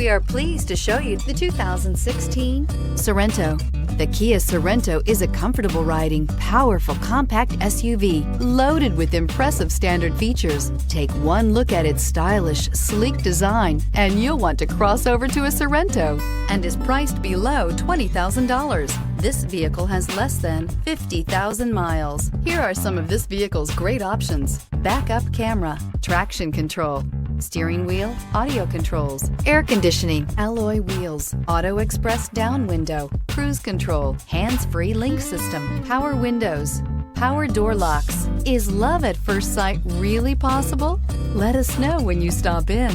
We are pleased to show you the 2016 Sorento. The Kia Sorento is a comfortable riding, powerful compact SUV loaded with impressive standard features. Take one look at its stylish, sleek design and you'll want to cross over to a Sorento, and is priced below $20,000. This vehicle has less than 50,000 miles. Here are some of this vehicle's great options: backup camera, traction control, steering wheel audio controls, air conditioning, alloy wheels, auto express down window, cruise control, hands-free link system, power windows, power door locks. Is love at first sight really possible? Let us know when you stop in.